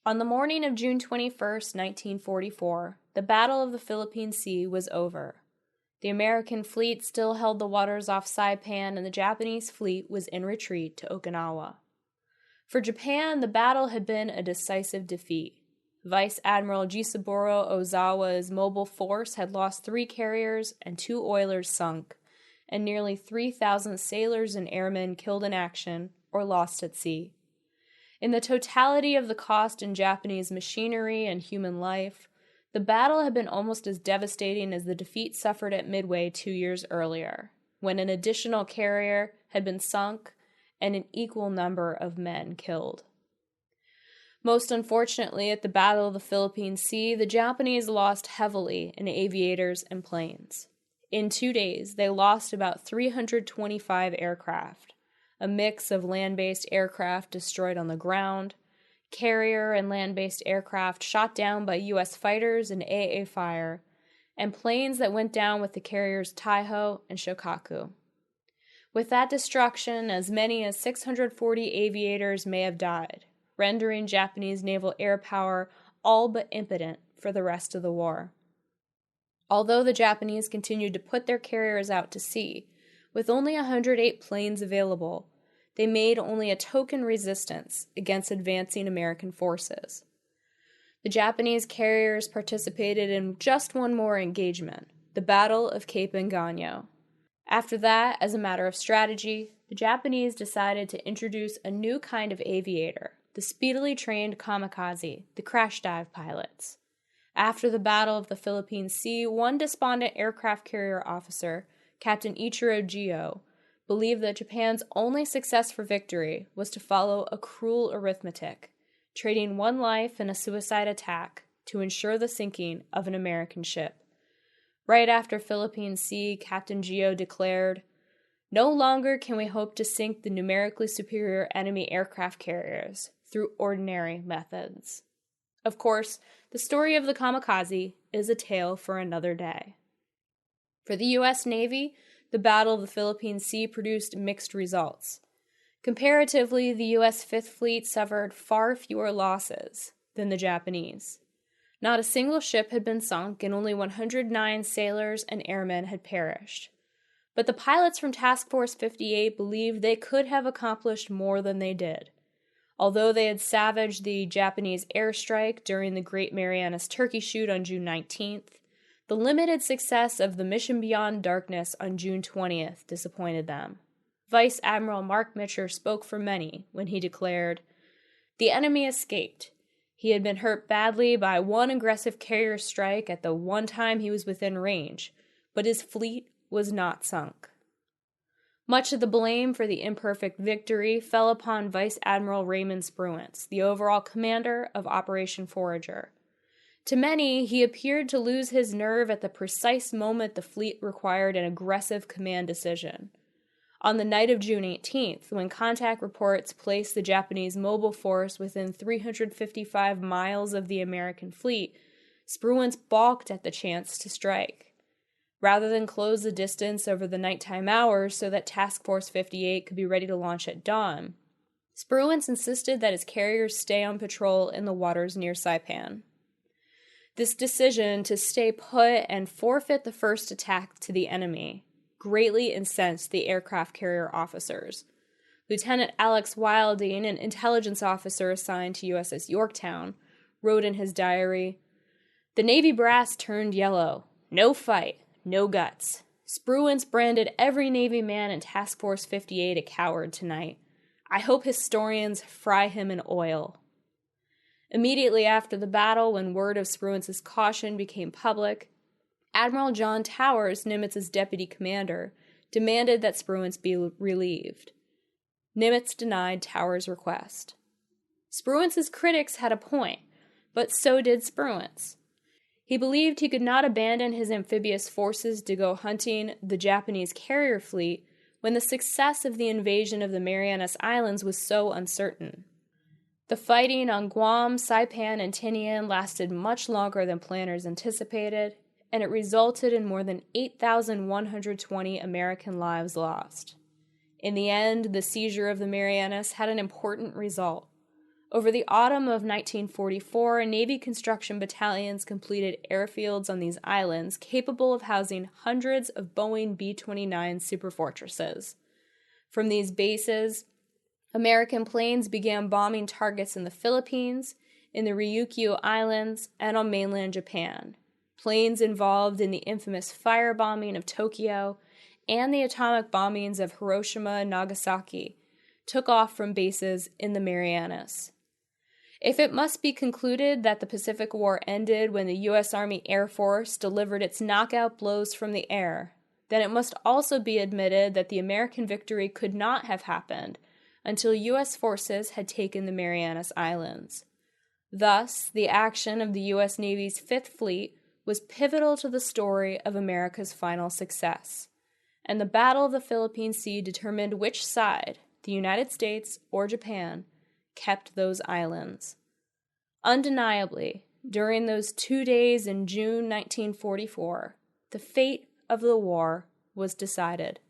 On the morning of June 21st, 1944, the Battle of the Philippine Sea was over. The American fleet still held the waters off Saipan, and the Japanese fleet was in retreat to Okinawa. For Japan, the battle had been a decisive defeat. Vice Admiral Jisaburo Ozawa's mobile force had lost 3 carriers and 2 oilers sunk, and nearly 3,000 sailors and airmen killed in action or lost at sea. In the totality of the cost in Japanese machinery and human life, the battle had been almost as devastating as the defeat suffered at Midway 2 years earlier, when an additional carrier had been sunk and an equal number of men killed. Most unfortunately, at the Battle of the Philippine Sea, the Japanese lost heavily in aviators and planes. In 2 days, they lost about 325 aircraft, a mix of land-based aircraft destroyed on the ground, carrier and land-based aircraft shot down by U.S. fighters in AA fire, and planes that went down with the carriers Taiho and Shokaku. With that destruction, as many as 640 aviators may have died, rendering Japanese naval air power all but impotent for the rest of the war. Although the Japanese continued to put their carriers out to sea, with only 108 planes available, they made only a token resistance against advancing American forces. The Japanese carriers participated in just one more engagement, the Battle of Cape Engano. After that, as a matter of strategy, the Japanese decided to introduce a new kind of aviator, the speedily trained kamikaze, the crash dive pilots. After the Battle of the Philippine Sea, one despondent aircraft carrier officer, Captain Ichiro Gio, believed that Japan's only success for victory was to follow a cruel arithmetic, trading one life in a suicide attack to ensure the sinking of an American ship. Right after Philippine Sea, Captain Gio declared, "No longer can we hope to sink the numerically superior enemy aircraft carriers through ordinary methods." Of course, the story of the kamikaze is a tale for another day. For the U.S. Navy, the Battle of the Philippine Sea produced mixed results. Comparatively, the U.S. Fifth Fleet suffered far fewer losses than the Japanese. Not a single ship had been sunk, and only 109 sailors and airmen had perished. But the pilots from Task Force 58 believed they could have accomplished more than they did. Although they had savaged the Japanese airstrike during the Great Marianas Turkey Shoot on June 19th, the limited success of the Mission Beyond Darkness on June 20th disappointed them. Vice Admiral Mark Mitcher spoke for many when he declared, "The enemy escaped. He had been hurt badly by one aggressive carrier strike at the one time he was within range, but his fleet was not sunk." Much of the blame for the imperfect victory fell upon Vice Admiral Raymond Spruance, the overall commander of Operation Forager. To many, he appeared to lose his nerve at the precise moment the fleet required an aggressive command decision. On the night of June 18th, when contact reports placed the Japanese mobile force within 355 miles of the American fleet, Spruance balked at the chance to strike. Rather than close the distance over the nighttime hours so that Task Force 58 could be ready to launch at dawn, Spruance insisted that his carriers stay on patrol in the waters near Saipan. This decision to stay put and forfeit the first attack to the enemy greatly incensed the aircraft carrier officers. Lieutenant Alex Wilding, an intelligence officer assigned to USS Yorktown, wrote in his diary, "The Navy brass turned yellow. No fight. No guts. Spruance branded every Navy man in Task Force 58 a coward tonight. I hope historians fry him in oil." Immediately after the battle, when word of Spruance's caution became public, Admiral John Towers, Nimitz's deputy commander, demanded that Spruance be relieved. Nimitz denied Towers' request. Spruance's critics had a point, but so did Spruance. He believed he could not abandon his amphibious forces to go hunting the Japanese carrier fleet when the success of the invasion of the Marianas Islands was so uncertain. The fighting on Guam, Saipan, and Tinian lasted much longer than planners anticipated, and it resulted in more than 8,120 American lives lost. In the end, the seizure of the Marianas had an important result: Over the autumn of 1944, Navy construction battalions completed airfields on these islands capable of housing hundreds of Boeing B-29 superfortresses. From these bases, American planes began bombing targets in the Philippines, in the Ryukyu Islands, and on mainland Japan. Planes involved in the infamous firebombing of Tokyo and the atomic bombings of Hiroshima and Nagasaki took off from bases in the Marianas. If it must be concluded that the Pacific War ended when the U.S. Army Air Force delivered its knockout blows from the air, then it must also be admitted that the American victory could not have happened until U.S. forces had taken the Marianas Islands. Thus, the action of the U.S. Navy's Fifth Fleet was pivotal to the story of America's final success, and the Battle of the Philippine Sea determined which side, the United States or Japan, kept those islands. Undeniably, during those 2 days in June 1944, the fate of the war was decided.